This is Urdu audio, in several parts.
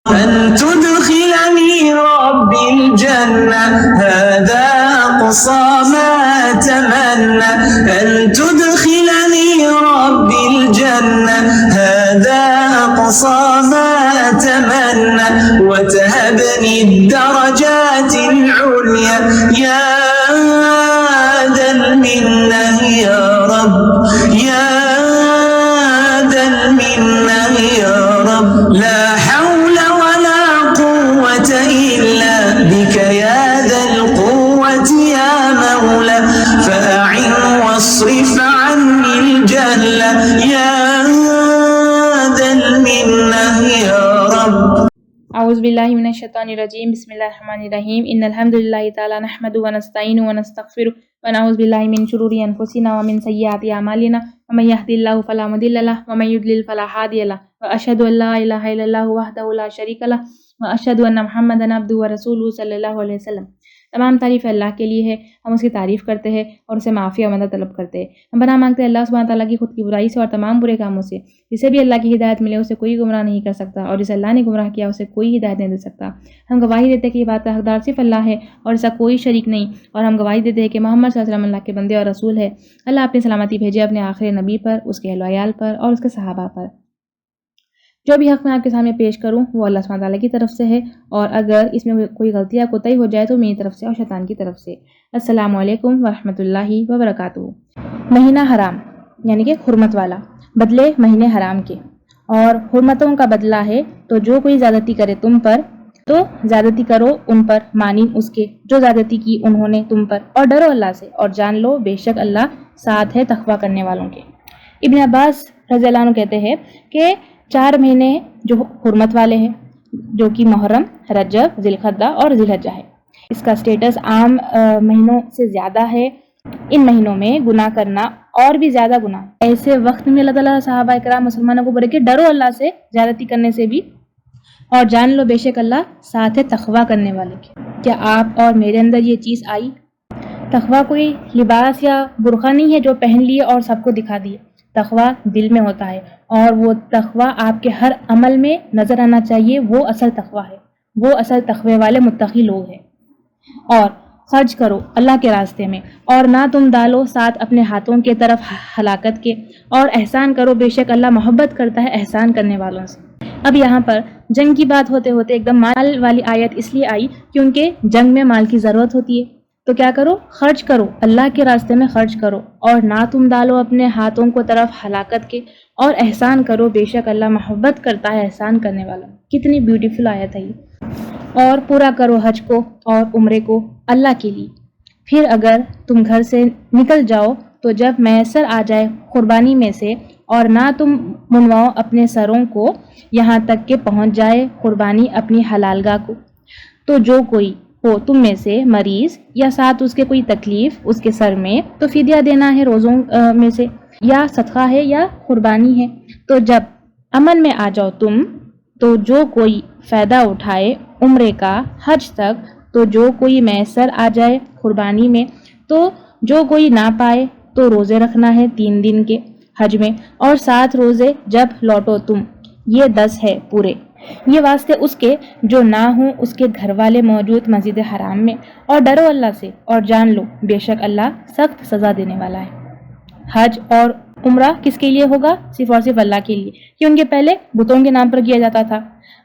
أن تدخلني ربي الجنة هذا أقصى ما أتمنى أن تدخلني ربي الجنة هذا أقصى ما أتمنى وتهبني الدرجات العليا يا ذا المنة يا رب يا ذا المنة يا رب لا حول ولا قوة إلا بك يا ذا القوة يا مولى فأعن واصرف عني الجهل يا ذا المنة يا رب اعوذ باللہ من الشیطان الرجیم بسم اللہ الرحمن الرحیم ان الحمد للہ تعالی نحمده ونستعینه ونستغفره ونعوذ باللہ من شرور انفسنا ومن سیئات اعمالنا ومن يهد الله فلا مضل له ومن يضلل فلا هادي له واشهد ان لا اله الا الله وحده لا شریک له واشهد ان محمدا عبده ورسوله صلی اللہ علیہ وسلم۔ تمام تعریف اللہ کے لیے ہے، ہم اس کی تعریف کرتے ہیں اور اسے معافی اور مدد طلب کرتے ہیں۔ ہم پناہ مانگتے ہیں اللہ سبحانہ تعالیٰ کی خود کی برائی سے اور تمام برے کاموں سے۔ جسے بھی اللہ کی ہدایت ملے اسے کوئی گمراہ نہیں کر سکتا، اور جسے اللہ نے گمراہ کیا اسے کوئی ہدایت نہیں دے سکتا۔ ہم گواہی دیتے ہیں کہ یہ بات حقدار صرف اللہ ہے اور ایسا کوئی شریک نہیں، اور ہم گواہی دیتے ہیں کہ محمد صلی اللہ علیہ وسلم اللہ کے بندے اور رسول ہے۔ اللہ اپنی سلامتی بھیجے اپنے آخری نبی پر، اس کے اہل و عیال پر اور اس کے صحابہ پر۔ جو بھی حق میں آپ کے سامنے پیش کروں وہ اللہ سبحانہ تعالیٰ کی طرف سے ہے، اور اگر اس میں کوئی غلطی یا کوتاہی ہو جائے تو میری طرف سے اور شیطان کی طرف سے۔ السلام علیکم ورحمۃ اللہ وبرکاتہ۔ مہینہ حرام یعنی کہ حرمت والا، بدلے مہینے حرام کے، اور حرمتوں کا بدلہ ہے تو جو کوئی زیادتی کرے تم پر تو زیادتی کرو ان پر مانند اس کے جو زیادتی کی انہوں نے تم پر، اور ڈرو اللہ سے اور جان لو بے شک اللہ ساتھ ہے تقویٰ کرنے والوں کے۔ ابن عباس رضی اللہ عنہ کہتے ہیں کہ 4 مہینے جو حرمت والے ہیں، جو کہ محرم، رجب، ذی القعدہ اور ذی الحجہ ہے۔ اس کا سٹیٹس عام مہینوں سے زیادہ ہے۔ ان مہینوں میں گناہ کرنا اور بھی زیادہ گناہ، ایسے وقت میں اللہ تعالیٰ صحابہ کرام مسلمانوں کو بولے کہ ڈرو اللہ سے زیادتی کرنے سے بھی، اور جان لو بے شک اللہ ساتھ ہے تقویٰ کرنے والے کے۔ کیا آپ اور میرے اندر یہ چیز آئی؟ تقویٰ کوئی لباس یا برقع نہیں ہے جو پہن لیے اور سب کو دکھا دیے۔ تقویٰ دل میں ہوتا ہے، اور وہ تقویٰ آپ کے ہر عمل میں نظر آنا چاہیے، وہ اصل تقویٰ ہے، وہ اصل تقوی والے متقی لوگ ہیں۔ اور خرچ کرو اللہ کے راستے میں، اور نہ تم ڈالو ساتھ اپنے ہاتھوں کے طرف ہلاکت کے، اور احسان کرو بے شک اللہ محبت کرتا ہے احسان کرنے والوں سے۔ اب یہاں پر جنگ کی بات ہوتے ہوتے ایک دم مال والی آیت اس لیے آئی کیونکہ جنگ میں مال کی ضرورت ہوتی ہے۔ تو کیا کرو؟ خرچ کرو، اللہ کے راستے میں خرچ کرو، اور نہ تم ڈالو اپنے ہاتھوں کو طرف ہلاکت کے، اور احسان کرو بے شک اللہ محبت کرتا ہے احسان کرنے والا۔ کتنی بیوٹیفل آیت ہے یہ۔ اور پورا کرو حج کو اور عمرے کو اللہ کے لیے۔ پھر اگر تم گھر سے نکل جاؤ تو جب میسر آ جائے قربانی میں سے، اور نہ تم منواؤ اپنے سروں کو یہاں تک کہ پہنچ جائے قربانی اپنی حلال گاہ کو۔ تو جو کوئی ہو تم میں سے مریض یا ساتھ اس کے کوئی تکلیف اس کے سر میں، تو فدیہ دینا ہے روزوں میں سے، یا صدقہ ہے یا قربانی ہے۔ تو جب امن میں آ جاؤ تم، تو جو کوئی فائدہ اٹھائے عمرے کا حج تک، تو جو کوئی میسر آ جائے قربانی میں، تو جو کوئی نہ پائے تو روزے رکھنا ہے 3 دن کے حج میں، اور 7 روزے جب لوٹو تم، یہ 10 ہے پورے۔ یہ واسطے اس کے جو نہ ہوں اس کے گھر والے موجود مسجد حرام میں، اور ڈرو اللہ سے اور جان لو بے شک اللہ سخت سزا دینے والا ہے۔ حج اور عمرہ کس کے لیے ہوگا؟ صرف اور صرف اللہ کے لیے، کیونکہ پہلے بتوں کے نام پر کیا جاتا تھا،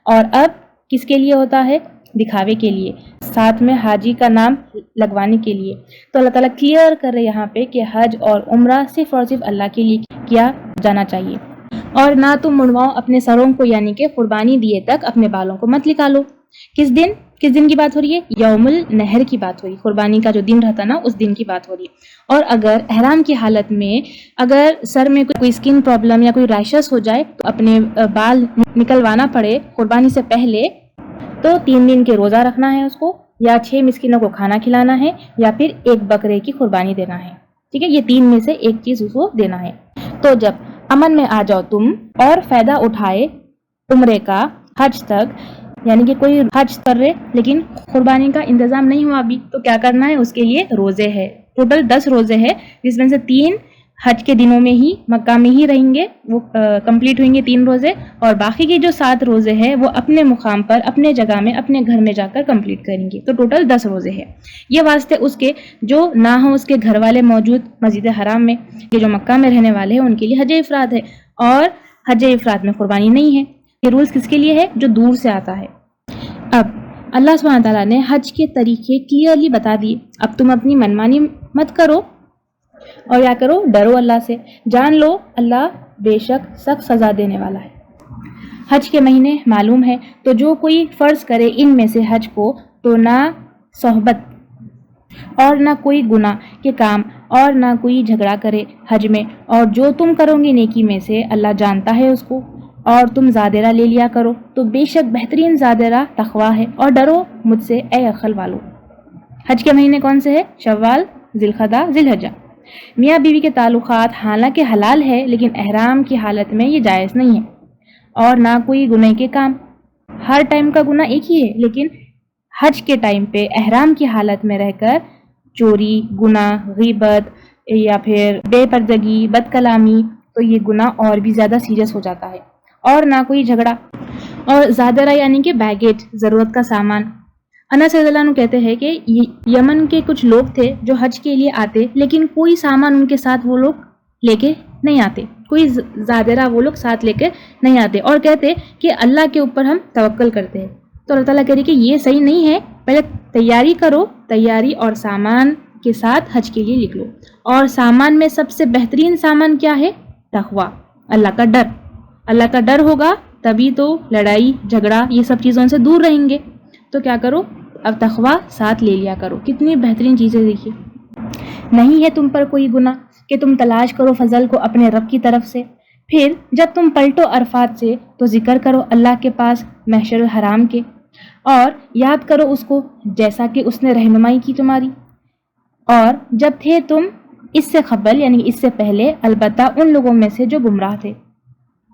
اور اب کس کے لیے ہوتا ہے؟ دکھاوے کے لیے، ساتھ میں حاجی کا نام لگوانے کے لیے۔ تو اللہ تعالیٰ کلیئر کر رہے یہاں پہ کہ حج اور عمرہ صرف اور صرف اللہ کے لیے کیا جانا چاہیے۔ اور نہ تم منواؤ اپنے سروں کو یعنی کہ قربانی دیے تک اپنے بالوں کو مت نکالو۔ کس دن کی بات ہو رہی ہے؟ یوم النحر کی بات ہو رہی ہے، قربانی کا جو دن رہتا نا اس دن کی بات ہو رہی ہے۔ اور اگر احرام کی حالت میں اگر سر میں کوئی سکن پرابلم یا کوئی ریشز ہو جائے تو اپنے بال نکلوانا پڑے قربانی سے پہلے، تو 3 دن کے روزہ رکھنا ہے اس کو، یا 6 مسکینوں کو کھانا کھلانا ہے، یا پھر 1 بکرے کی قربانی دینا ہے۔ ٹھیک ہے، یہ 3 میں سے ایک چیز اس کو دینا ہے۔ تو جب امن میں آ جاؤ تم اور فائدہ اٹھائے عمرے کا حج تک، یعنی کہ کوئی حج کر رہے لیکن قربانی کا انتظام نہیں ہوا ابھی، تو کیا کرنا ہے؟ اس کے لیے روزے ہے، ٹوٹل 10 روزے ہیں، جس میں سے 3 حج کے دنوں میں ہی مکہ میں ہی رہیں گے، وہ کمپلیٹ ہوئیں گے 3 روزے، اور باقی کے جو 7 روزے ہیں وہ اپنے مقام پر، اپنے جگہ میں، اپنے گھر میں جا کر کمپلیٹ کریں گے، تو ٹوٹل 10 روزے ہیں۔ یہ واسطے اس کے جو نہ ہوں اس کے گھر والے موجود مسجد حرام میں، یہ جو مکہ میں رہنے والے ہیں ان کے لیے حج افراد ہے، اور حج افراد میں قربانی نہیں ہے۔ یہ رولز کس کے لیے ہے؟ جو دور سے آتا ہے۔ اب اللہ سبحانہ تعالیٰ نے حج کے طریقے کلیئرلی بتا دیے، اب تم اپنی منمانی مت کرو، اور یا کرو ڈرو اللہ سے، جان لو اللہ بے شک سخت سزا دینے والا ہے۔ حج کے مہینے معلوم ہے، تو جو کوئی فرض کرے ان میں سے حج کو، تو نہ صحبت اور نہ کوئی گناہ کے کام اور نہ کوئی جھگڑا کرے حج میں، اور جو تم کرو گے نیکی میں سے اللہ جانتا ہے اس کو، اور تم زادرہ لے لیا کرو، تو بے شک بہترین زادرہ تقویٰ ہے، اور ڈرو مجھ سے اے عقل والو۔ حج کے مہینے کون سے ہیں؟ شوال، ذی القعدہ، ذی الحجہ۔ میاں بیوی کے تعلقات حالانکہ حلال ہے، لیکن احرام کی حالت میں یہ جائز نہیں ہے، اور نہ کوئی گناہ کے کام۔ ہر ٹائم کا گناہ ایک ہی ہے، لیکن حج کے ٹائم پہ احرام کی حالت میں رہ کر چوری، گناہ، غیبت یا پھر بے پردگی، بد کلامی، تو یہ گناہ اور بھی زیادہ سیریس ہو جاتا ہے، اور نہ کوئی جھگڑا۔ اور زادرہ یعنی کہ بیگیج، ضرورت کا سامان۔ انس رضی اللہ عنہ کہتے ہیں کہ یمن کے کچھ لوگ تھے جو حج کے لیے آتے، لیکن کوئی سامان ان کے ساتھ وہ لوگ لے کے نہیں آتے، کوئی زادرہ وہ لوگ ساتھ لے کے نہیں آتے، اور کہتے کہ اللہ کے اوپر ہم توکل کرتے ہیں۔ تو اللہ تعالیٰ کہہ رہی کہ یہ صحیح نہیں ہے، پہلے تیاری کرو، تیاری اور سامان کے ساتھ حج کے لیے نکلو۔ اور سامان میں سب سے بہترین سامان کیا ہے؟ تقویٰ، اللہ کا ڈر۔ اللہ کا ڈر ہوگا تبھی تو لڑائی جھگڑا یہ سب چیزوں سے دور رہیں گے۔ تو کیا کرو؟ اب تقویٰ ساتھ لے لیا کرو۔ کتنی بہترین چیزیں دیکھیے۔ نہیں ہے تم پر کوئی گناہ کہ تم تلاش کرو فضل کو اپنے رب کی طرف سے، پھر جب تم پلٹو عرفات سے تو ذکر کرو اللہ کے پاس محشر الحرام کے، اور یاد کرو اس کو جیسا کہ اس نے رہنمائی کی تمہاری، اور جب تھے تم اس سے قبل یعنی اس سے پہلے البتہ ان لوگوں میں سے جو گمراہ تھے۔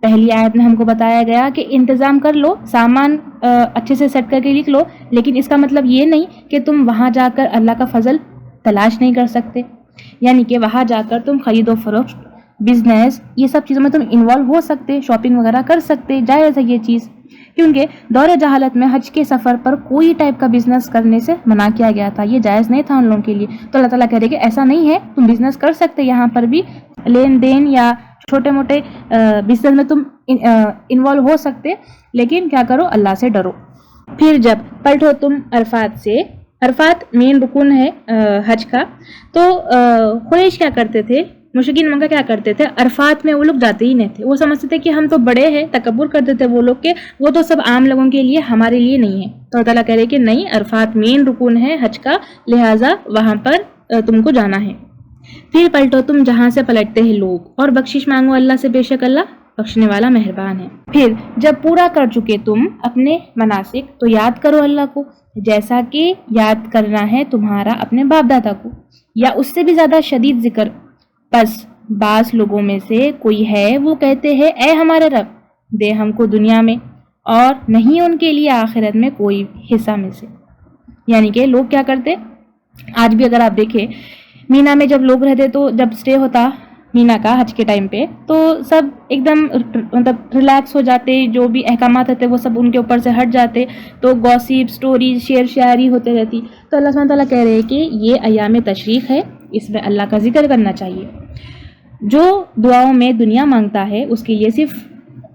پہلی آیت میں ہم کو بتایا گیا کہ انتظام کر لو، سامان اچھے سے سیٹ کر کے لکھ لو، لیکن اس کا مطلب یہ نہیں کہ تم وہاں جا کر اللہ کا فضل تلاش نہیں کر سکتے، یعنی کہ وہاں جا کر تم خرید و فروخت، بزنس، یہ سب چیزوں میں تم انوالو ہو سکتے، شاپنگ وغیرہ کر سکتے، جائز ہے یہ چیز، کیونکہ دور جہالت میں حج کے سفر پر کوئی ٹائپ کا بزنس کرنے سے منع کیا گیا تھا، یہ جائز نہیں تھا ان لوگوں کے لیے۔ تو اللہ تعالیٰ کہہ رہے کہ ایسا نہیں ہے، تم بزنس کر سکتے، یہاں پر بھی لین دین یا چھوٹے موٹے بزنس میں تم انوالو ہو سکتے، لیکن کیا کرو؟ اللہ سے ڈرو۔ پھر جب پلٹو تم عرفات سے، عرفات مین رکن ہے حج کا، تو قریش کیا کرتے تھے، مشرکین مکہ کیا کرتے تھے؟ عرفات میں وہ لوگ جاتے ہی نہیں تھے، وہ سمجھتے تھے کہ ہم تو بڑے ہیں، تکبر کرتے تھے وہ لوگ کہ وہ تو سب عام لوگوں کے لیے، ہمارے لیے نہیں ہے۔ تو اللہ تعالیٰ کہہ رہے کہ نہیں، عرفات مین رکن ہے حج کا، لہٰذا وہاں پر تم کو جانا ہے۔ پھر پلٹو تم جہاں سے پلٹتے ہیں لوگ، اور بخشش مانگو اللہ سے، بے شک اللہ بخشنے والا مہربان ہے۔ پھر جب پورا کر چکے تم اپنے مناسک، تو یاد کرو اللہ کو جیسا کہ یاد کرنا ہے تمہارا اپنے باپ دادا کو، یا اس سے بھی زیادہ شدید ذکر۔ بس بعض لوگوں میں سے کوئی ہے وہ کہتے ہیں اے ہمارے رب دے ہم کو دنیا میں، اور نہیں ان کے لیے آخرت میں کوئی حصہ میں سے۔ یعنی کہ لوگ کیا کرتے، آج بھی اگر آپ دیکھیں مینا میں جب لوگ رہتے، تو جب سٹے ہوتا مینا کا حج کے ٹائم پہ، تو سب ایک دم مطلب ریلیکس ہو جاتے، جو بھی احکامات ہوتے وہ سب ان کے اوپر سے ہٹ جاتے، تو گوسپ، سٹوری، شعر شاعری ہوتے رہتی۔ تو اللہ سبحانہ تعالیٰ کہہ رہے ہیں کہ یہ ایام تشریق ہے، اس میں اللہ کا ذکر کرنا چاہیے۔ جو دعاؤں میں دنیا مانگتا ہے اس کے لیے صرف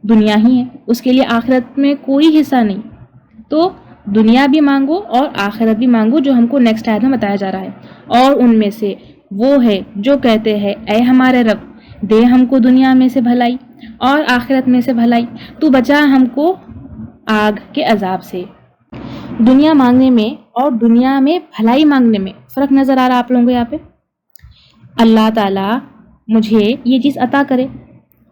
دنیا ہی ہے، اس کے لیے آخرت میں کوئی حصہ نہیں۔ تو دنیا بھی مانگو اور آخرت بھی مانگو، جو ہم کو نیکسٹ آیت میں بتایا جا رہا ہے۔ اور ان میں سے وہ ہے جو کہتے ہیں اے ہمارے رب دے ہم کو دنیا میں سے بھلائی اور آخرت میں سے بھلائی، تو بچا ہم کو آگ کے عذاب سے۔ دنیا مانگنے میں اور دنیا میں بھلائی مانگنے میں فرق نظر آ رہا آپ لوگوں کو یہاں پہ؟ اللہ تعالیٰ مجھے یہ چیز عطا کرے،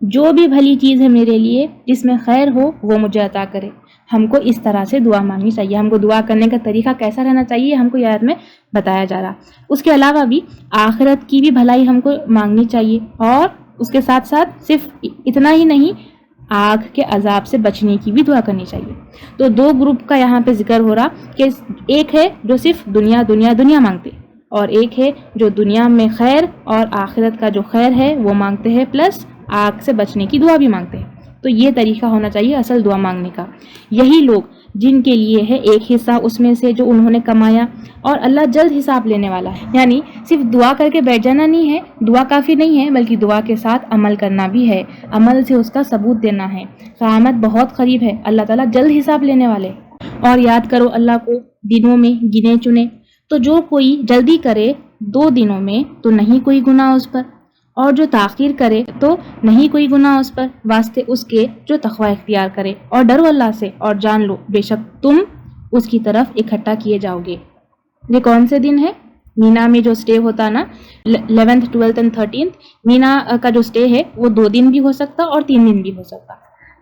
جو بھی بھلی چیز ہے میرے لیے جس میں خیر ہو وہ مجھے عطا کرے۔ ہم کو اس طرح سے دعا مانگنی چاہیے، ہم کو دعا کرنے کا طریقہ کیسا رہنا چاہیے ہم کو یہ آیت میں بتایا جا رہا۔ اس کے علاوہ بھی آخرت کی بھی بھلائی ہم کو مانگنی چاہیے، اور اس کے ساتھ ساتھ صرف اتنا ہی نہیں، آگ کے عذاب سے بچنے کی بھی دعا کرنی چاہیے۔ تو دو گروپ کا یہاں پہ ذکر ہو رہا کہ ایک ہے جو صرف دنیا دنیا دنیا مانگتے، اور ایک ہے جو دنیا میں خیر اور آخرت کا جو خیر ہے وہ مانگتے ہیں، پلس آگ سے بچنے کی دعا بھی مانگتے ہیں۔ تو یہ طریقہ ہونا چاہیے اصل دعا مانگنے کا۔ یہی لوگ جن کے لیے ہے ایک حصہ اس میں سے جو انہوں نے کمایا، اور اللہ جلد حساب لینے والا ہے۔ یعنی صرف دعا کر کے بیٹھ جانا نہیں ہے، دعا کافی نہیں ہے، بلکہ دعا کے ساتھ عمل کرنا بھی ہے، عمل سے اس کا ثبوت دینا ہے۔ قیامت بہت قریب ہے، اللہ تعالیٰ جلد حساب لینے والے۔ اور یاد کرو اللہ کو دنوں میں گنے چنے، تو جو کوئی جلدی کرے 2 دنوں میں تو نہیں کوئی گناہ اس پر، اور جو تاخیر کرے تو نہیں کوئی گناہ اس پر، واسطے اس کے جو تقوی اختیار کرے۔ اور ڈرو اللہ سے اور جان لو بے شک تم اس کی طرف اکٹھا کیے جاؤ گے۔ یہ کون سے دن ہے؟ مینا میں جو سٹے ہوتا نا 11th 12th and 13th، مینا کا جو سٹے ہے وہ 2 دن بھی ہو سکتا اور 3 دن بھی ہو سکتا۔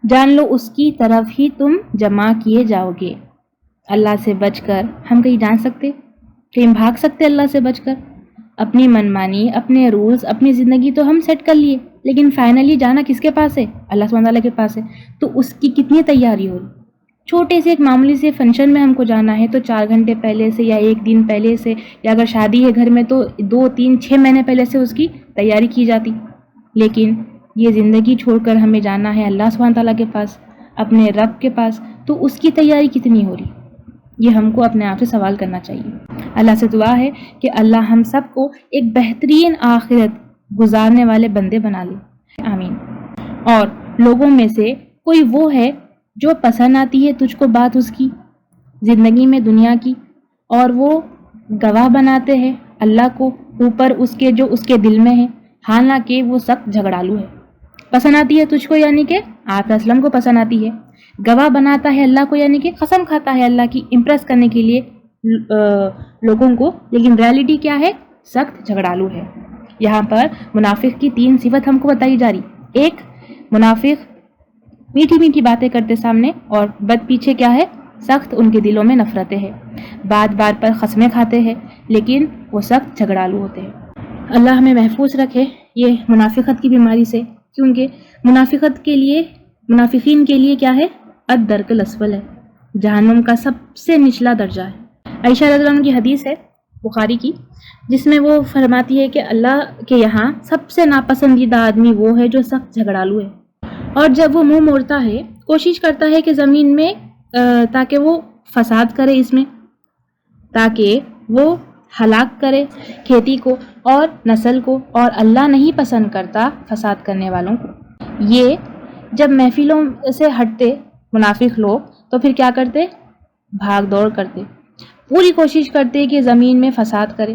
جان لو اس کی طرف ہی تم جمع کیے جاؤ گے۔ اللہ سے بچ کر ہم کہیں جان سکتے؟ کہیں بھاگ سکتے اللہ سے بچ کر؟ اپنی منمانی، اپنے رولز، اپنی زندگی تو ہم سیٹ کر لیے، لیکن فائنلی جانا کس کے پاس ہے؟ اللہ سبحانہ تعالیٰ کے پاس ہے۔ تو اس کی کتنی تیاری ہو رہی؟ چھوٹے سے ایک معمولی سے فنکشن میں ہم کو جانا ہے تو 4 گھنٹے پہلے سے یا 1 دن پہلے سے، یا اگر شادی ہے گھر میں تو 2 3 6 مہینے پہلے سے اس کی تیاری کی جاتی۔ لیکن یہ زندگی چھوڑ کر ہمیں جانا ہے اللہ سبحانہ تعالیٰ کے پاس، اپنے رب کے پاس، تو اس کی تیاری کتنی ہو رہی؟ یہ ہم کو اپنے آپ سے سوال کرنا چاہیے۔ اللہ سے دعا ہے کہ اللہ ہم سب کو ایک بہترین آخرت گزارنے والے بندے بنا لے، آمین۔ اور لوگوں میں سے کوئی وہ ہے جو پسند آتی ہے تجھ کو بات اس کی زندگی میں دنیا کی، اور وہ گواہ بناتے ہیں اللہ کو اوپر اس کے جو اس کے دل میں ہے، حالانکہ وہ سخت جھگڑالو ہے۔ پسند آتی ہے تجھ کو یعنی کہ آپ اسلم کو پسند آتی ہے، گواہ بناتا ہے اللہ کو یعنی کہ قسم کھاتا ہے اللہ کی امپریس کرنے کے لیے لوگوں کو، لیکن ریالٹی کیا ہے؟ سخت جھگڑالو ہے۔ یہاں پر منافق کی 3 صفت ہم کو بتائی جا رہی۔ ایک، منافق میٹھی میٹھی باتیں کرتے سامنے، اور بد پیچھے کیا ہے؟ سخت ان کے دلوں میں نفرتیں ہیں، بات بات پر قسمیں کھاتے ہیں، لیکن وہ سخت جھگڑالو ہوتے ہیں۔ اللہ ہمیں محفوظ رکھے یہ منافقت کی بیماری سے، کیونکہ منافقین کے لیے کیا ہے؟ الدرک الاسفل ہے، جہنم کا سب سے نچلا درجہ ہے۔ عائشہ رضی اللہ عنہ کی حدیث ہے بخاری کی، جس میں وہ فرماتی ہے کہ اللہ کے یہاں سب سے ناپسندیدہ آدمی وہ ہے جو سخت جھگڑالو ہے، اور جب وہ منہ موڑتا ہے کوشش کرتا ہے کہ زمین میں تاکہ وہ فساد کرے، اس میں تاکہ وہ ہلاک کرے کھیتی کو اور نسل کو، اور اللہ نہیں پسند کرتا فساد کرنے والوں کو۔ یہ جب محفلوں سے ہٹتے منافق لوگ تو پھر کیا کرتے؟ بھاگ دوڑ کرتے، پوری کوشش کرتے کہ زمین میں فساد کرے،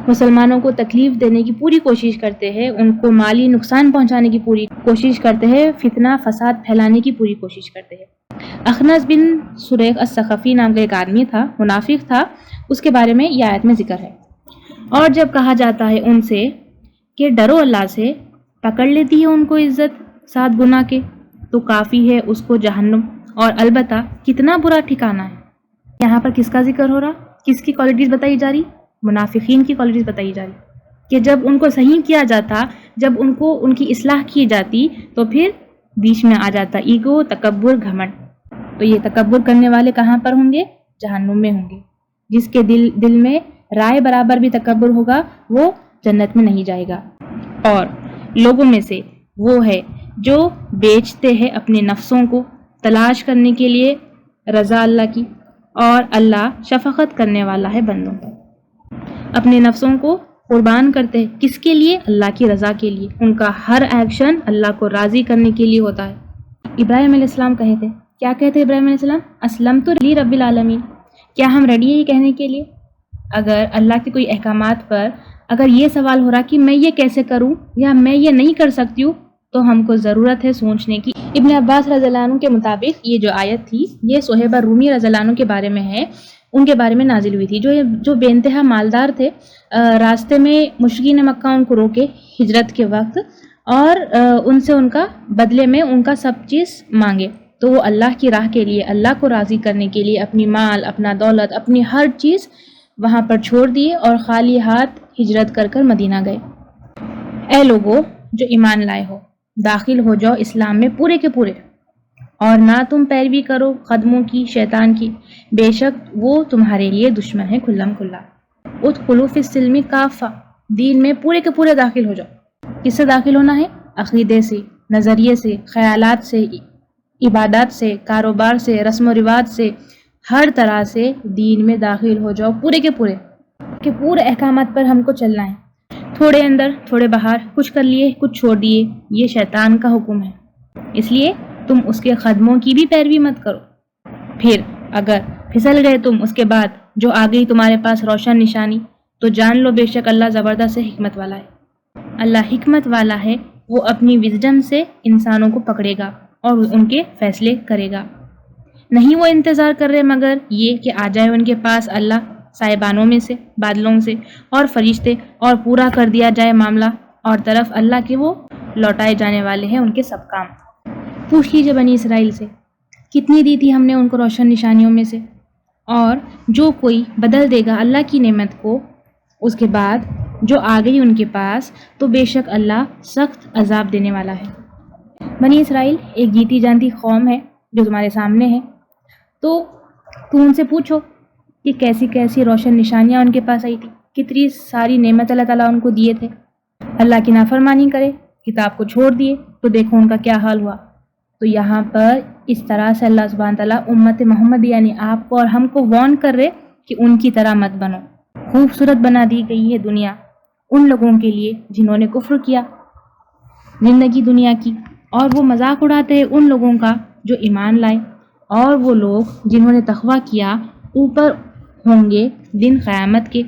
مسلمانوں کو تکلیف دینے کی پوری کوشش کرتے ہیں، ان کو مالی نقصان پہنچانے کی پوری کوشش کرتے ہیں، فتنہ فساد پھیلانے کی پوری کوشش کرتے ہیں۔ اخنس بن سریق الثقفی نام کا ایک آدمی تھا، منافق تھا، اس کے بارے میں یہ آیت میں ذکر ہے۔ اور جب کہا جاتا ہے ان سے کہ ڈرو اللہ سے، پکڑ لیتی ہے ان کو عزت 7 گنا کے، تو کافی ہے اس کو جہنم، اور البتہ کتنا برا ٹھکانہ ہے۔ یہاں پر کس کا ذکر ہو رہا؟ کس کی کوالٹیز بتائی جا رہی؟ منافقین کی کوالٹیز بتائی جا رہی، کہ جب ان کو صحیح کیا جاتا، جب ان کی اصلاح کی جاتی، تو پھر بیچ میں آ جاتا ایگو، تکبر، گھمنڈ۔ تو یہ تکبر کرنے والے کہاں پر ہوں گے؟ جہنم میں ہوں گے۔ جس کے دل میں رائے برابر بھی تکبر ہوگا وہ جنت میں نہیں جائے گا۔ اور لوگوں میں سے وہ ہے جو بیچتے ہیں اپنے نفسوں کو تلاش کرنے کے لیے رضا اللہ کی، اور اللہ شفقت کرنے والا ہے بندوں پر۔ اپنے نفسوں کو قربان کرتے ہیں کس کے لیے؟ اللہ کی رضا کے لیے۔ ان کا ہر ایکشن اللہ کو راضی کرنے کے لیے ہوتا ہے۔ ابراہیم علیہ السلام کہے تھے، کیا کہتے ابراہیم علیہ السلام؟ اسلمت لی رب العالمین۔ کیا ہم ریڈی ہیں یہ کہنے کے لیے؟ اگر اللہ کے کوئی احکامات پر اگر یہ سوال ہو رہا کہ میں یہ کیسے کروں یا میں یہ نہیں کر سکتی ہوں، تو ہم کو ضرورت ہے سوچنے کی۔ ابن عباس رضی اللہ عنہ کے مطابق یہ جو آیت تھی یہ صہیب رومی رضی اللہ عنہ کے بارے میں ہے، ان کے بارے میں نازل ہوئی تھی، جو بے انتہا مالدار تھے۔ راستے میں مشرکین مکہ ان کو روکے ہجرت کے وقت، اور ان سے ان کا بدلے میں ان کا سب چیز مانگے، تو وہ اللہ کی راہ کے لیے، اللہ کو راضی کرنے کے لیے اپنی مال، اپنا دولت، اپنی ہر چیز وہاں پر چھوڑ دیے اور خالی ہاتھ ہجرت کر مدینہ گئے۔ اے لوگو جو ایمان لائے ہو، داخل ہو جاؤ اسلام میں پورے کے پورے، اور نہ تم پیروی کرو قدموں کی شیطان کی، بے شک وہ تمہارے لیے دشمن ہے کھلم کھلا۔ ادخلوا فی السلم کافہ، دین میں پورے کے پورے داخل ہو جاؤ۔ کس سے داخل ہونا ہے؟ عقیدے سے، نظریے سے، خیالات سے، عبادات سے، کاروبار سے، رسم و رواج سے، ہر طرح سے دین میں داخل ہو جاؤ پورے کے پورے، کہ پورے احکامات پر ہم کو چلنا ہے، تھوڑے اندر تھوڑے باہر، کچھ کر لیے کچھ چھوڑ دیے، یہ شیطان کا حکم ہے، اس لیے تم اس کے قدموں کی بھی پیروی مت کرو۔ پھر اگر پھسل گئے تم اس کے بعد جو آ گئی تمہارے پاس روشن نشانی، تو جان لو بے شک اللہ زبردست حکمت والا ہے۔ اللہ حکمت والا ہے، وہ اپنی وزڈم سے انسانوں کو پکڑے گا اور ان کے فیصلے کرے گا۔ نہیں وہ انتظار کر رہے مگر یہ کہ آ جائے ان کے پاس اللہ صاحبانوں میں سے، بادلوں سے اور فرشتے، اور پورا کر دیا جائے معاملہ، اور طرف اللہ کے وہ لوٹائے جانے والے ہیں ان کے سب کام۔ پوچھ لیجیے بنی اسرائیل سے، کتنی دی تھی ہم نے ان کو روشن نشانیوں میں سے، اور جو کوئی بدل دے گا اللہ کی نعمت کو اس کے بعد جو آ گئی ان کے پاس، تو بے شک اللہ سخت عذاب دینے والا ہے۔ بنی اسرائیل ایک جیتی جانتی قوم ہے جو تمہارے سامنے ہے، تو تم ان سے پوچھو کہ کیسی کیسی روشن نشانیاں ان کے پاس آئی تھی، کتنی ساری نعمت اللہ تعالیٰ ان کو دیے تھے۔ اللہ کی نافرمانی کرے، کتاب کو چھوڑ دیے، تو دیکھو ان کا کیا حال ہوا۔ تو یہاں پر اس طرح سے اللہ سبحانہ تعالیٰ امت محمد یعنی آپ کو اور ہم کو وارن کر رہے کہ ان کی طرح مت بنو۔ خوبصورت بنا دی گئی ہے دنیا ان لوگوں کے لیے جنہوں نے کفر کیا زندگی دنیا کی، اور وہ مذاق اڑاتے ہیں ان لوگوں کا جو ایمان لائے، اور وہ لوگ جنہوں نے تقویٰ کیا اوپر ہوں گے دن قیامت کے،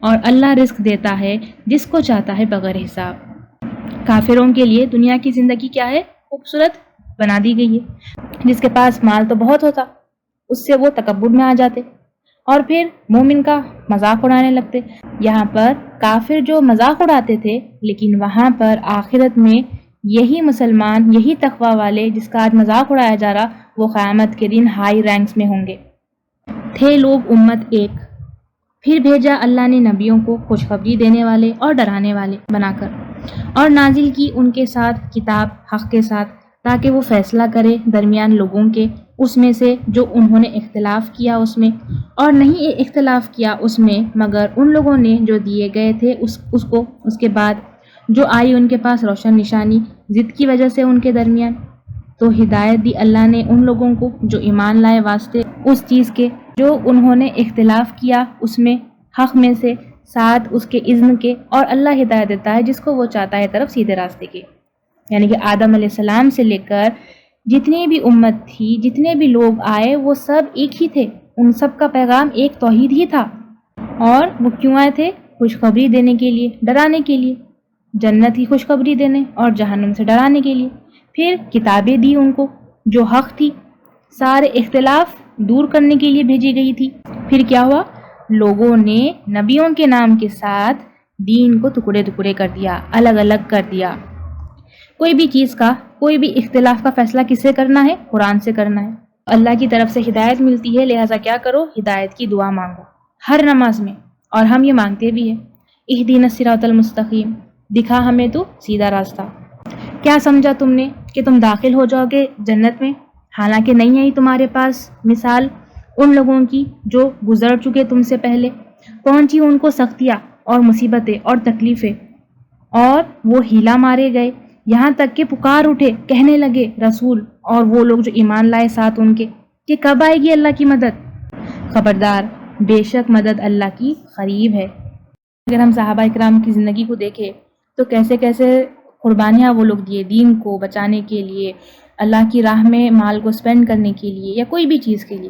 اور اللہ رزق دیتا ہے جس کو چاہتا ہے بغیر حساب۔ کافروں کے لیے دنیا کی زندگی کیا ہے؟ خوبصورت بنا دی گئی ہے، جس کے پاس مال تو بہت ہوتا اس سے وہ تکبر میں آ جاتے اور پھر مومن کا مذاق اڑانے لگتے۔ یہاں پر کافر جو مذاق اڑاتے تھے، لیکن وہاں پر آخرت میں یہی مسلمان، یہی تقویٰ والے جس کا آج مذاق اڑایا جا رہا، وہ قیامت کے دن ہائی رینکس میں ہوں گے۔ تھے لوگ امت ایک، پھر بھیجا اللہ نے نبیوں کو خوشخبری دینے والے اور ڈرانے والے بنا کر، اور نازل کی ان کے ساتھ کتاب حق کے ساتھ، تاکہ وہ فیصلہ کرے درمیان لوگوں کے اس میں سے جو انہوں نے اختلاف کیا اس میں، اور نہیں اختلاف کیا اس میں مگر ان لوگوں نے جو دیے گئے تھے اس کے بعد جو آئی ان کے پاس روشن نشانی ضد کی وجہ سے ان کے درمیان۔ تو ہدایت دی اللہ نے ان لوگوں کو جو ایمان لائے واسطے اس چیز کے جو انہوں نے اختلاف کیا اس میں حق میں سے، ساتھ اس کے اذن کے، اور اللہ ہدایت دیتا ہے جس کو وہ چاہتا ہے طرف سیدھے راستے کے۔ یعنی کہ آدم علیہ السلام سے لے کر جتنی بھی امت تھی، جتنے بھی لوگ آئے، وہ سب ایک ہی تھے، ان سب کا پیغام ایک توحید ہی تھا، اور وہ کیوں آئے تھے؟ خوشخبری دینے کے لیے، ڈرانے کے لیے، جنت کی خوشخبری دینے اور جہنم سے ڈرانے کے لیے۔ پھر کتابیں دی ان کو جو حق تھی، سارے اختلاف دور کرنے کے لیے بھیجی گئی تھی۔ پھر کیا ہوا؟ لوگوں نے نبیوں کے نام کے ساتھ دین کو ٹکڑے ٹکڑے کر دیا، الگ الگ کر دیا۔ کوئی بھی چیز کا، کوئی بھی اختلاف کا فیصلہ کس سے کرنا ہے؟ قرآن سے کرنا ہے۔ اللہ کی طرف سے ہدایت ملتی ہے، لہٰذا کیا کرو؟ ہدایت کی دعا مانگو ہر نماز میں، اور ہم یہ مانگتے بھی ہیں، اہدینا الصراط المستقیم، دکھا ہمیں تو سیدھا راستہ۔ کیا سمجھا تم نے کہ تم داخل ہو جاؤ گے جنت میں؟ حالانکہ نہیں آئی تمہارے پاس مثال ان لوگوں کی جو گزر چکے تم سے پہلے، پہنچی ان کو سختیاں اور مصیبتیں اور تکلیفیں، اور وہ ہیلا مارے گئے، یہاں تک کہ پکار اٹھے، کہنے لگے رسول اور وہ لوگ جو ایمان لائے ساتھ ان کے کہ کب آئے گی اللہ کی مدد؟ خبردار، بے شک مدد اللہ کی قریب ہے۔ اگر ہم صحابہ اکرام کی زندگی کو دیکھیں تو کیسے کیسے قربانیاں وہ لوگ دیے دین کو بچانے کے لیے، اللہ کی راہ میں مال کو سپینڈ کرنے کے لیے، یا کوئی بھی چیز کے لیے۔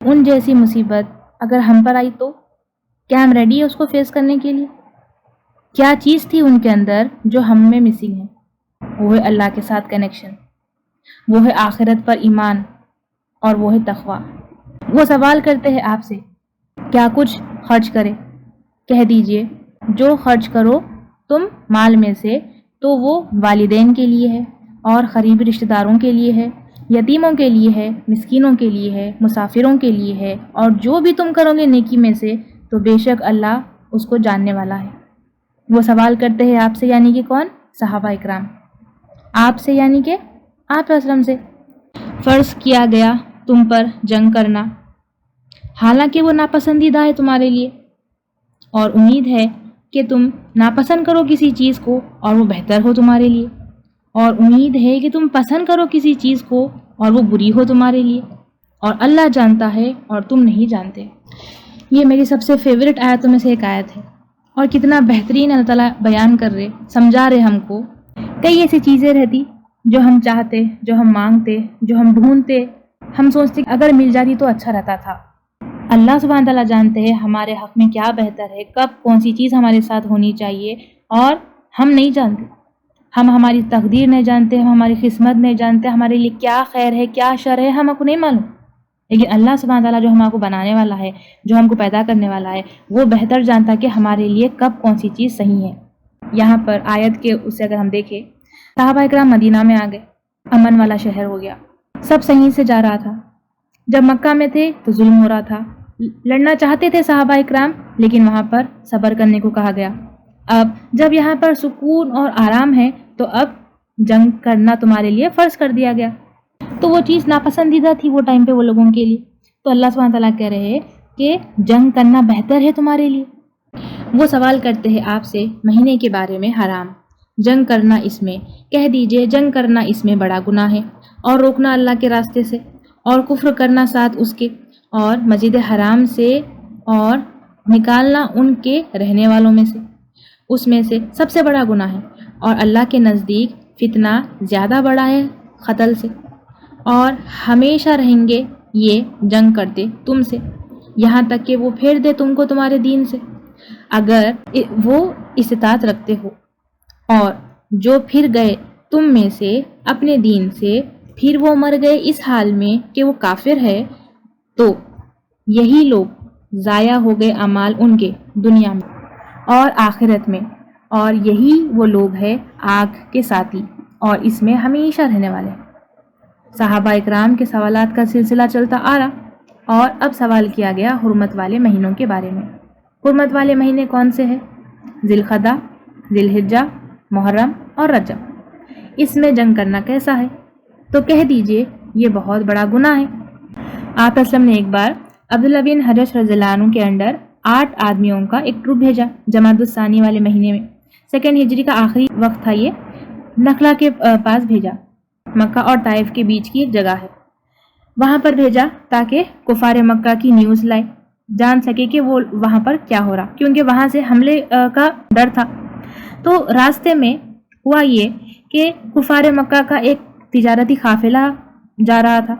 ان جیسی مصیبت اگر ہم پر آئی تو کیا ہم ریڈی ہیں اس کو فیس کرنے کے لیے؟ کیا چیز تھی ان کے اندر جو ہم میں مسنگ ہے؟ وہ ہے اللہ کے ساتھ کنیکشن، وہ ہے آخرت پر ایمان، اور وہ ہے تقویٰ۔ وہ سوال کرتے ہیں آپ سے کیا کچھ خرچ کرے؟ کہہ دیجئے جو خرچ کرو تم مال میں سے تو وہ والدین کے لیے ہے، اور قریبی رشتہ داروں کے لیے ہے، یتیموں کے لیے ہے، مسکینوں کے لیے ہے، مسافروں کے لیے ہے، اور جو بھی تم کرو گے نیکی میں سے تو بے شک اللہ اس کو جاننے والا ہے۔ وہ سوال کرتے ہیں آپ سے، یعنی کہ کون؟ صحابہ اکرام۔ آپ سے یعنی کہ آپ وسلم سے۔ فرض کیا گیا تم پر جنگ کرنا، حالانکہ وہ ناپسندیدہ ہے تمہارے لیے، اور امید ہے کہ تم ناپسند کرو کسی چیز کو اور وہ بہتر ہو تمہارے لیے، اور امید ہے کہ تم پسند کرو کسی چیز کو اور وہ بری ہو تمہارے لیے، اور اللہ جانتا ہے اور تم نہیں جانتے۔ یہ میری سب سے فیوریٹ آیتوں میں سے ایک آیت ہے، اور کتنا بہترین اللہ تعالیٰ بیان کر رہے، سمجھا رہے ہم کو۔ کئی ایسی چیزیں رہتی جو ہم چاہتے، جو ہم مانگتے، جو ہم ڈھونڈتے، ہم سوچتے اگر مل جاتی تو اچھا رہتا تھا۔ اللہ سبحانہ تعالیٰ جانتے ہیں ہمارے حق میں کیا بہتر ہے، کب کون سی چیز ہمارے ساتھ ہونی چاہیے، اور ہم نہیں جانتے۔ ہم ہماری تقدیر نہیں جانتے، ہم ہماری قسمت نہیں جانتے، ہمارے لیے کیا خیر ہے کیا شر ہے ہم کو نہیں معلوم، لیکن اللہ سبحانہ تعالیٰ جو ہم کو بنانے والا ہے، جو ہم کو پیدا کرنے والا ہے، وہ بہتر جانتا کہ ہمارے لیے کب کون سی چیز صحیح ہے۔ یہاں پر آیت کے اس سے اگر ہم دیکھیں، صحابہ اکرام مدینہ میں آ گئے، امن والا شہر ہو گیا، سب صحیح سے جا رہا تھا۔ جب مکہ میں تھے تو ظلم ہو رہا تھا، لڑنا چاہتے تھے صحابہ اکرام، لیکن وہاں پر صبر کرنے کو کہا گیا۔ اب جب یہاں پر سکون اور آرام ہے تو اب جنگ کرنا تمہارے لیے فرض کر دیا گیا، تو وہ چیز ناپسندیدہ تھی وہ ٹائم پہ وہ لوگوں کے لیے۔ تو اللہ سبحانہ تعالیٰ کہہ رہے ہیں کہ جنگ کرنا بہتر ہے تمہارے لیے۔ وہ سوال کرتے ہیں آپ سے مہینے کے بارے میں، حرام، جنگ کرنا اس میں، کہہ دیجئے جنگ کرنا اس میں بڑا گناہ ہے، اور روکنا اللہ کے راستے سے، اور کفر کرنا ساتھ اس کے، اور مسجد حرام سے اور نکالنا ان کے رہنے والوں میں سے، اس میں سے سب سے بڑا گناہ ہے، اور اللہ کے نزدیک فتنہ زیادہ بڑا ہے قتل سے، اور ہمیشہ رہیں گے یہ جنگ کرتے تم سے، یہاں تک کہ وہ پھیر دے تم کو تمہارے دین سے، اگر وہ استطاعت رکھتے ہو، اور جو پھر گئے تم میں سے اپنے دین سے، پھر وہ مر گئے اس حال میں کہ وہ کافر ہے، تو یہی لوگ ضائع ہو گئے اعمال ان کے دنیا میں اور آخرت میں، اور یہی وہ لوگ ہیں آگ کے ساتھی، اور اس میں ہمیشہ رہنے والے۔ صحابہ اکرام کے سوالات کا سلسلہ چلتا آ رہا، اور اب سوال کیا گیا حرمت والے مہینوں کے بارے میں۔ حرمت والے مہینے کون سے ہیں؟ ذی القعدہ، ذی الحجہ، محرم اور رجب۔ اس میں جنگ کرنا کیسا ہے؟ تو کہہ دیجئے یہ بہت بڑا گناہ ہے۔ آپ اسلم نے ایک بار عبداللہ بن حجش رضی اللہ عنہ کے انڈر 8 آدمیوں کا ایک گروپ بھیجا جمادی الثانی والے مہینے میں، 2 ہجری کا آخری وقت تھا، یہ نخلا کے پاس بھیجا، مکہ اور طائف کے بیچ کی ایک جگہ ہے، وہاں پر بھیجا تاکہ کفار مکہ کی نیوز لائے، جان سکے کہ وہ وہاں پر کیا ہو رہا، کیونکہ وہاں سے حملے کا ڈر تھا۔ تو راستے میں ہوا یہ کہ کفار مکہ کا ایک تجارتی قافلہ جا رہا تھا،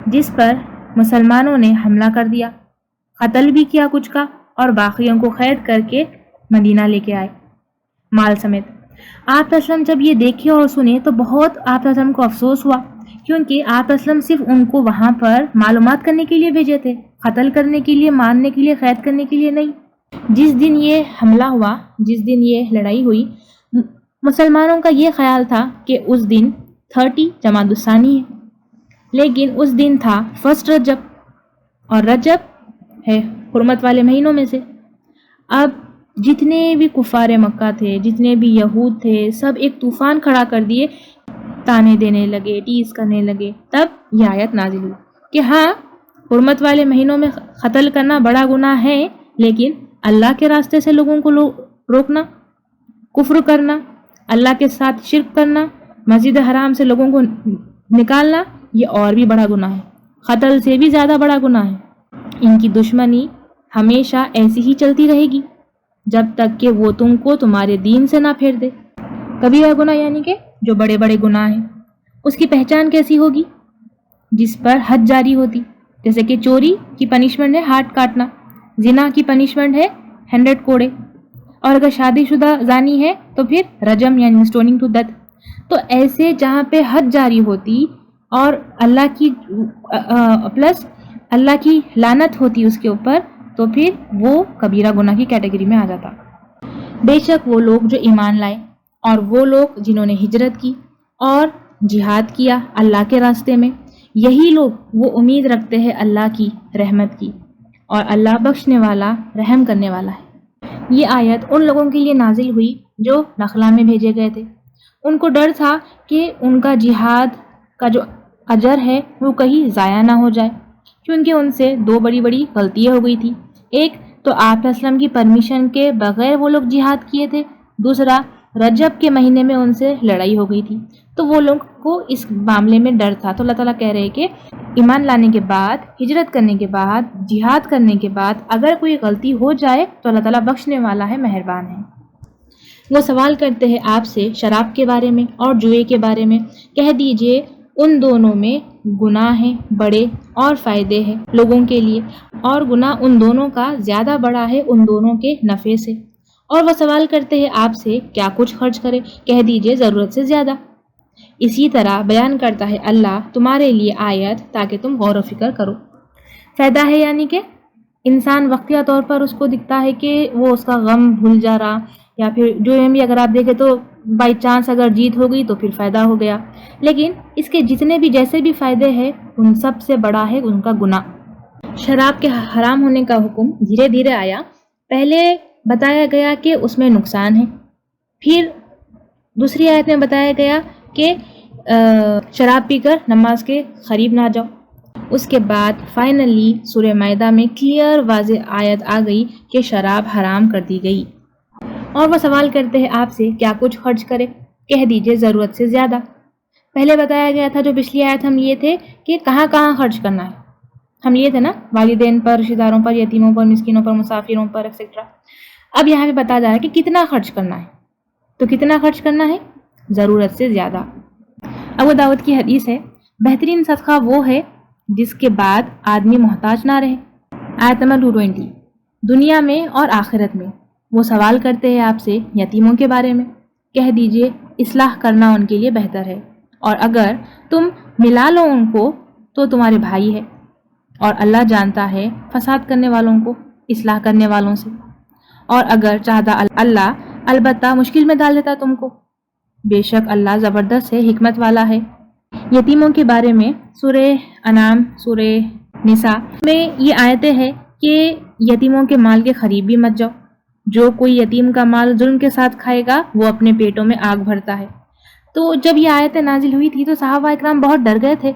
جس پر مسلمانوں نے حملہ کر دیا، قتل بھی کیا کچھ کا، اور باقیوں کو قید کر کے مدینہ لے کے آئے مال سمیت۔ آپ اسلم جب یہ دیکھے اور سنے تو بہت آپ اسلم کو افسوس ہوا، کیونکہ آپ اسلم صرف ان کو وہاں پر معلومات کرنے کے لیے بھیجے تھے، قتل کرنے کے لیے، مارنے کے لیے، قید کرنے کے لیے نہیں۔ جس دن یہ حملہ ہوا، جس دن یہ لڑائی ہوئی، مسلمانوں کا یہ خیال تھا کہ اس دن 30 جمادی الثانی ہے، لیکن اس دن تھا 1 رجب، اور رجب ہے حرمت والے مہینوں میں سے۔ اب جتنے بھی کفار مکہ تھے، جتنے بھی یہود تھے، سب ایک طوفان کھڑا کر دیے، تانے دینے لگے، ٹیز کرنے لگے۔ تب یہ آیت نازل ہوئی کہ ہاں، حرمت والے مہینوں میں قتل کرنا بڑا گناہ ہے، لیکن اللہ کے راستے سے لوگوں کو روکنا، کفر کرنا، اللہ کے ساتھ شرک کرنا، مسجد حرام سے لوگوں کو نکالنا، یہ اور بھی بڑا گناہ ہے، قتل سے بھی زیادہ بڑا گناہ ہے۔ ان کی دشمنی ہمیشہ ایسی ہی چلتی رہے گی جب تک کہ وہ تم کو تمہارے دین سے نہ پھیر دے۔ کبیرہ گناہ یعنی کہ جو بڑے بڑے گناہ ہیں، اس کی پہچان کیسی ہوگی؟ جس پر حد جاری ہوتی، جیسے کہ چوری کی پنشمنٹ ہے ہاتھ کاٹنا، زنا کی پنشمنٹ ہے 100 کوڑے، اور اگر شادی شدہ زانی ہے تو پھر رجم یعنی سٹوننگ ٹو ڈیتھ۔ تو ایسے جہاں پہ حد جاری ہوتی اور اللہ کی لعنت ہوتی اس کے اوپر، تو پھر وہ کبیرہ گناہ کی کیٹیگری میں آ جاتا۔ بے شک وہ لوگ جو ایمان لائے، اور وہ لوگ جنہوں نے ہجرت کی اور جہاد کیا اللہ کے راستے میں، یہی لوگ وہ امید رکھتے ہیں اللہ کی رحمت کی، اور اللہ بخشنے والا، رحم کرنے والا ہے۔ یہ آیت ان لوگوں کے لیے نازل ہوئی جو نخلا میں بھیجے گئے تھے۔ ان کو ڈر تھا کہ ان کا جہاد کا جو اجر ہے وہ کہیں ضائع نہ ہو جائے، کیونکہ ان سے 2 بڑی بڑی غلطیاں ہو گئی تھی۔ ایک تو آپ اسلم کی پرمیشن کے بغیر وہ لوگ جہاد کیے تھے. دوسرا، رجب کے مہینے میں ان سے لڑائی ہو گئی تھی تو وہ لوگ کو اس معاملے میں ڈر تھا. تو اللہ تعالیٰ کہہ رہے کہ ایمان لانے کے بعد، ہجرت کرنے کے بعد، جہاد کرنے کے بعد اگر کوئی غلطی ہو جائے تو اللہ تعالیٰ بخشنے والا ہے، مہربان ہے. وہ سوال کرتے ہیں آپ سے شراب کے بارے میں اور جوئے کے بارے میں. کہہ دیجئے ان دونوں میں گناہ ہیں بڑے اور فائدے ہیں لوگوں کے لیے، اور گناہ ان دونوں کا زیادہ بڑا ہے ان دونوں کے نفع سے. اور وہ سوال کرتے ہیں آپ سے کیا کچھ خرچ کرے. کہہ دیجئے ضرورت سے زیادہ. اسی طرح بیان کرتا ہے اللہ تمہارے لیے آیت تاکہ تم غور و فکر کرو. فائدہ ہے یعنی کہ انسان وقتیہ طور پر اس کو دکھتا ہے کہ وہ اس کا غم بھول جا رہا، یا پھر جو بھی اگر آپ دیکھیں تو بائی چانس اگر جیت ہو گئی تو پھر فائدہ ہو گیا. لیکن اس کے جتنے بھی جیسے بھی فائدے ہیں ان سب سے بڑا ہے ان کا گناہ. شراب کے حرام ہونے کا حکم دھیرے دھیرے آیا. پہلے بتایا گیا کہ اس میں نقصان ہے، پھر دوسری آیت میں بتایا گیا کہ شراب پی کر نماز کے قریب نہ جاؤ. اس کے بعد فائنلی سورہ مائدہ میں کلیئر واضح آیت آ گئی کہ شراب حرام کر دی گئی. اور وہ سوال کرتے ہیں آپ سے کیا کچھ خرچ کرے. کہہ دیجئے ضرورت سے زیادہ. پہلے بتایا گیا تھا جو پچھلی آیت ہم یہ تھے کہ کہاں کہاں خرچ کرنا ہے. ہم یہ تھے نا والدین پر، رشتہ داروں پر، یتیموں پر، مسکینوں پر، مسافروں پر ایکسیٹرا. اب یہاں پہ بتا جا رہا ہے کہ کتنا خرچ کرنا ہے. تو کتنا خرچ کرنا ہے؟ ضرورت سے زیادہ. ابو داؤد کی حدیث ہے بہترین صدقہ وہ ہے جس کے بعد آدمی محتاج نہ رہے. آیت نمبر 220. دنیا میں اور آخرت میں وہ سوال کرتے ہیں آپ سے یتیموں کے بارے میں. کہہ دیجئے اصلاح کرنا ان کے لیے بہتر ہے، اور اگر تم ملا لو ان کو تو تمہارے بھائی ہے، اور اللہ جانتا ہے فساد کرنے والوں کو اصلاح کرنے والوں سے. اور اگر چاہتا اللہ البتہ مشکل میں ڈال دیتا تم کو. بے شک اللہ زبردست ہے، حکمت والا ہے. یتیموں کے بارے میں سورہ انعام، سورہ نساء میں یہ آیتیں ہیں کہ یتیموں کے مال کے قریب بھی مت جاؤ. جو کوئی یتیم کا مال ظلم کے ساتھ کھائے گا وہ اپنے پیٹوں میں آگ بھرتا ہے. تو جب یہ آیتیں نازل ہوئی تھی تو صحابہ اکرام بہت ڈر گئے تھے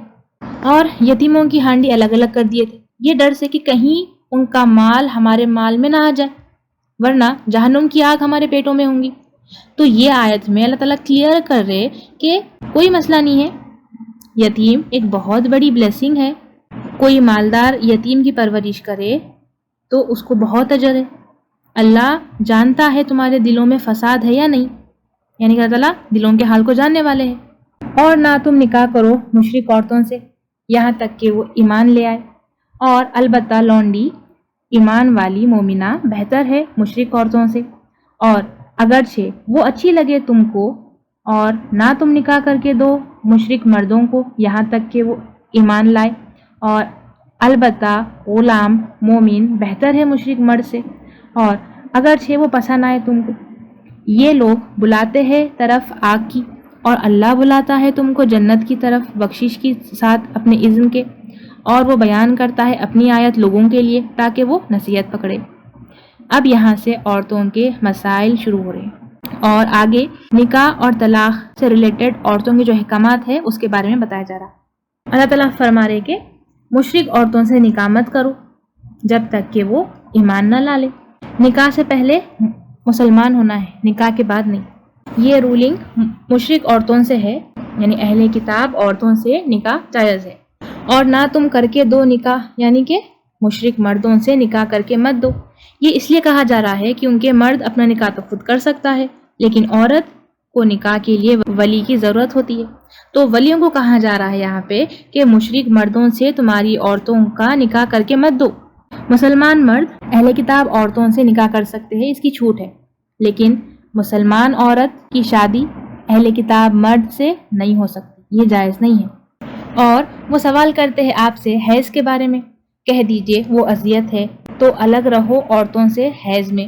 اور یتیموں کی ہانڈی الگ الگ کر دیے تھے، یہ ڈر سے کہ کہیں ان کا مال ہمارے مال میں نہ آ جائے، ورنہ جہنم کی آگ ہمارے پیٹوں میں ہوں گی. تو یہ آیت میں اللہ تعالیٰ کلیئر کر رہے کہ کوئی مسئلہ نہیں ہے، یتیم ایک بہت بڑی بلیسنگ ہے. کوئی مالدار یتیم کی پرورش کرے تو اس کو بہت اجر ہے. اللہ جانتا ہے تمہارے دلوں میں فساد ہے یا نہیں، یعنی کہ اللہ تعالیٰ دلوں کے حال کو جاننے والے ہیں. اور نہ تم نکاح کرو مشرک عورتوں سے یہاں تک کہ وہ ایمان لے آئے، اور البتہ لونڈی ایمان والی مومنہ بہتر ہے مشرک عورتوں سے، اور اگرچہ وہ اچھی لگے تم کو. اور نہ تم نکاح کر کے دو مشرک مردوں کو یہاں تک کہ وہ ایمان لائے، اور البتہ غلام مومن بہتر ہے مشرک مرد سے، اور اگرچہ وہ پسند آئے تم کو. یہ لوگ بلاتے ہیں طرف آگ کی اور اللہ بلاتا ہے تم کو جنت کی طرف بخشش کے ساتھ اپنے اذن کے. اور وہ بیان کرتا ہے اپنی آیت لوگوں کے لیے تاکہ وہ نصیحت پکڑے. اب یہاں سے عورتوں کے مسائل شروع ہو رہے ہیں، اور آگے نکاح اور طلاق سے ریلیٹڈ عورتوں کے جو احکامات ہیں اس کے بارے میں بتایا جا رہا. اللہ تعالیٰ فرما رہے کہ مشرک عورتوں سے نکاح مت کرو جب تک کہ وہ ایمان نہ لا لے. نکاح سے پہلے مسلمان ہونا ہے، نکاح کے بعد نہیں. یہ رولنگ مشرک عورتوں سے ہے، یعنی اہل کتاب عورتوں سے نکاح جائز ہے. اور نہ تم کر کے دو نکاح، یعنی کہ مشرک مردوں سے نکاح کر کے مت دو. یہ اس لیے کہا جا رہا ہے کیونکہ مرد اپنا نکاح تو خود کر سکتا ہے، لیکن عورت کو نکاح کے لیے ولی کی ضرورت ہوتی ہے. تو ولیوں کو کہا جا رہا ہے یہاں پہ کہ مشرک مردوں سے تمہاری عورتوں کا نکاح کر کے مت دو. مسلمان مرد اہل کتاب عورتوں سے نکاح کر سکتے ہیں، اس کی چھوٹ ہے، لیکن مسلمان عورت کی شادی اہل کتاب مرد سے نہیں ہو سکتی، یہ جائز نہیں ہے. اور وہ سوال کرتے ہیں آپ سے حیض کے بارے میں. کہہ دیجئے وہ اذیت ہے تو الگ رہو عورتوں سے حیض میں،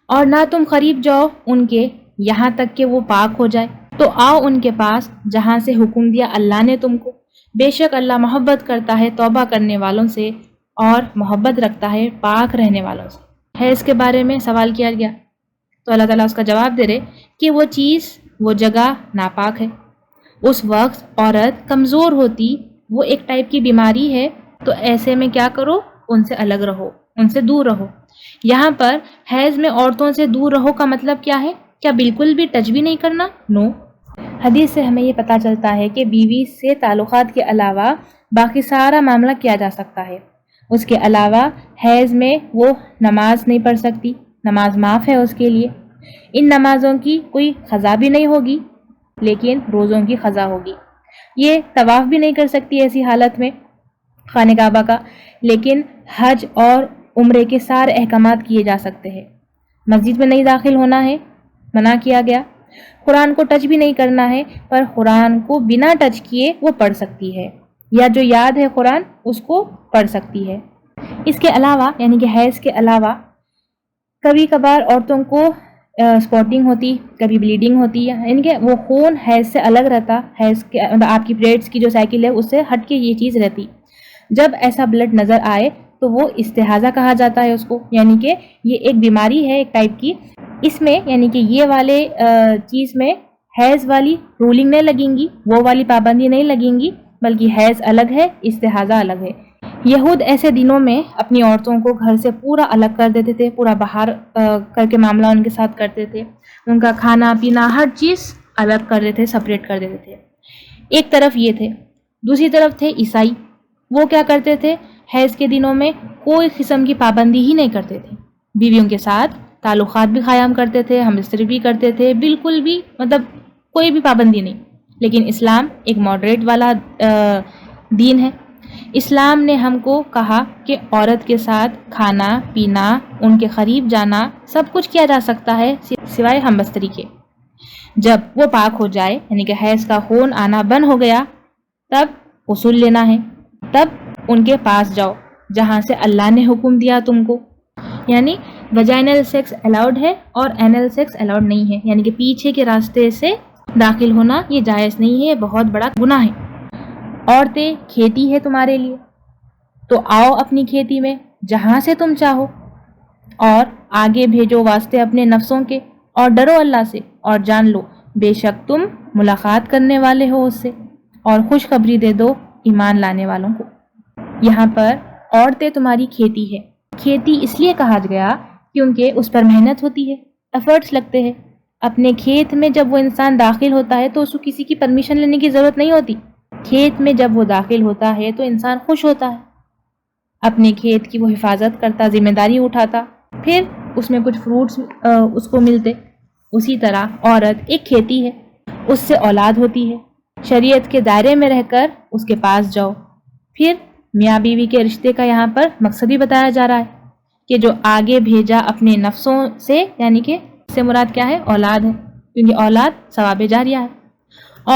اور نہ تم قریب جاؤ ان کے یہاں تک کہ وہ پاک ہو جائے. تو آؤ ان کے پاس جہاں سے حکم دیا اللہ نے تم کو. بے شک اللہ محبت کرتا ہے توبہ کرنے والوں سے اور محبت رکھتا ہے پاک رہنے والوں سے. حیض کے بارے میں سوال کیا گیا تو اللہ تعالیٰ اس کا جواب دے رہے کہ وہ چیز، وہ جگہ ناپاک ہے. اس وقت عورت کمزور ہوتی، وہ ایک ٹائپ کی بیماری ہے، تو ایسے میں کیا کرو، ان سے الگ رہو، ان سے دور رہو. یہاں پر حیض میں عورتوں سے دور رہو کا مطلب کیا ہے؟ کیا بالکل بھی ٹچ بھی نہیں کرنا؟ نو۔ حدیث سے ہمیں یہ پتہ چلتا ہے کہ بیوی سے تعلقات کے علاوہ باقی سارا معاملہ کیا جا سکتا ہے۔ اس کے علاوہ حیض میں وہ نماز نہیں پڑھ سکتی، نماز معاف ہے اس کے لیے۔ ان نمازوں کی کوئی قضا بھی نہیں ہوگی لیکن روزوں کی قضا ہوگی۔ یہ طواف بھی نہیں کر سکتی ایسی حالت میں خانہ کعبہ کا، لیکن حج اور عمرے کے سارے احکامات کیے جا سکتے ہیں۔ مسجد میں نہیں داخل ہونا ہے، منع کیا گیا۔ قرآن کو ٹچ بھی نہیں کرنا ہے، پر قرآن کو بنا ٹچ کیے وہ پڑھ سکتی ہے، یا جو یاد ہے قرآن اس کو پڑھ سکتی ہے۔ اس کے علاوہ یعنی کہ حیض کے علاوہ کبھی کبھار عورتوں کو اسپاٹنگ ہوتی، کبھی بلیڈنگ ہوتی ہے، یعنی کہ وہ خون حیض سے الگ رہتا، حیض کے آپ کی پیریڈس کی جو سائیکل ہے اس سے ہٹ کے یہ چیز رہتی۔ جب ایسا بلڈ نظر آئے تو وہ استحاضہ کہا جاتا ہے اس کو، یعنی کہ یہ ایک بیماری ہے ایک ٹائپ کی۔ اس میں یعنی کہ یہ والے چیز میں حیض والی رولنگ نہیں لگیں گی، وہ والی پابندی نہیں لگیں گی، بلکہ حیض الگ ہے، استحاضہ الگ ہے۔ یہود ایسے دنوں میں اپنی عورتوں کو گھر سے پورا الگ کر دیتے تھے، پورا باہر کر کے معاملہ ان کے ساتھ کرتے تھے، ان کا کھانا پینا ہر چیز الگ کر دیتے تھے، سپریٹ کر دیتے تھے۔ ایک طرف یہ تھے، دوسری طرف تھے عیسائی۔ وہ کیا کرتے تھے؟ حیض کے دنوں میں کوئی قسم کی پابندی ہی نہیں کرتے تھے، بیویوں کے ساتھ تعلقات بھی قائم کرتے تھے، ہم بستری بھی کرتے تھے، بالکل بھی مطلب کوئی بھی پابندی نہیں۔ لیکن اسلام ایک ماڈریٹ والا دین ہے۔ اسلام نے ہم کو کہا کہ عورت کے ساتھ کھانا پینا، ان کے قریب جانا سب کچھ کیا جا سکتا ہے سوائے ہم بستری کے۔ جب وہ پاک ہو جائے یعنی کہ حیض کا خون آنا بند ہو گیا تب غسل لینا ہے، تب ان کے پاس جاؤ جہاں سے اللہ نے حکم دیا تم کو، یعنی ویجائنل سیکس الاؤڈ ہے اور اینل سیکس الاؤڈ نہیں ہے، یعنی کہ پیچھے کے راستے سے داخل ہونا یہ جائز نہیں ہے، یہ بہت بڑا گناہ ہے۔ عورتیں کھیتی ہے تمہارے لیے، تو آؤ اپنی کھیتی میں جہاں سے تم چاہو، اور آگے بھیجو واسطے اپنے نفسوں کے، اور ڈرو اللہ سے، اور جان لو بے شک تم ملاقات کرنے والے ہو اس سے، اور خوشخبری دے دو ایمان لانے والوں کو۔ یہاں پر عورتیں تمہاری کھیتی ہے۔ کھیتی اس لیے کہا گیا کیونکہ اس پر محنت ہوتی ہے، ایفرٹس لگتے ہیں۔ اپنے کھیت میں جب وہ انسان داخل ہوتا ہے تو اس کو کسی کی پرمیشن لینے کی ضرورت نہیں ہوتی۔ کھیت میں جب وہ داخل ہوتا ہے تو انسان خوش ہوتا ہے، اپنے کھیت کی وہ حفاظت کرتا، ذمہ داری اٹھاتا، پھر اس میں کچھ فروٹس اس کو ملتے۔ اسی طرح عورت ایک کھیتی ہے، اس سے اولاد ہوتی ہے۔ شریعت کے دائرے میں رہ کر اس کے پاس جاؤ۔ پھر میاں بیوی کے رشتے کا یہاں پر مقصد بھی بتایا جا رہا ہے کہ جو آگے بھیجا اپنے نفسوں سے، یعنی کہ اس سے مراد کیا ہے؟ اولاد ہے، کیونکہ اولاد ثواب جاریہ ہے،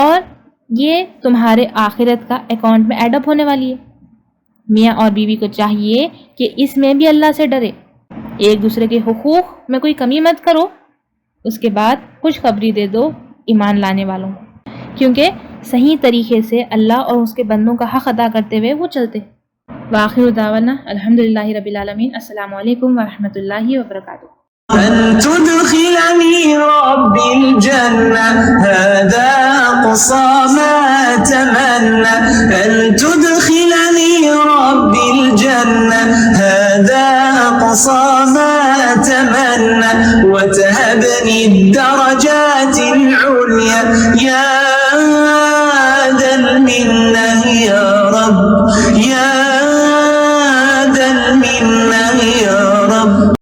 اور یہ تمہارے آخرت کا اکاؤنٹ میں ایڈ اپ ہونے والی ہے۔ میاں اور بیوی کو چاہیے کہ اس میں بھی اللہ سے ڈرے، ایک دوسرے کے حقوق میں کوئی کمی مت کرو، اس کے بعد خوشخبری دے دو ایمان لانے والوں کو، کیونکہ صحیح طریقے سے اللہ اور اس کے بندوں کا حق ادا کرتے ہوئے وہ چلتے۔ وآخر دعوانا الحمدللہ رب العالمین۔ السلام علیکم ورحمۃ اللہ وبرکاتہ۔ أن تدخلني ربي الجنة هذا أقصى ما أتمنى، أن تدخلني ربي الجنة هذا أقصى ما أتمنى، وتهبني الدرجات العليا يا ذا المنة يا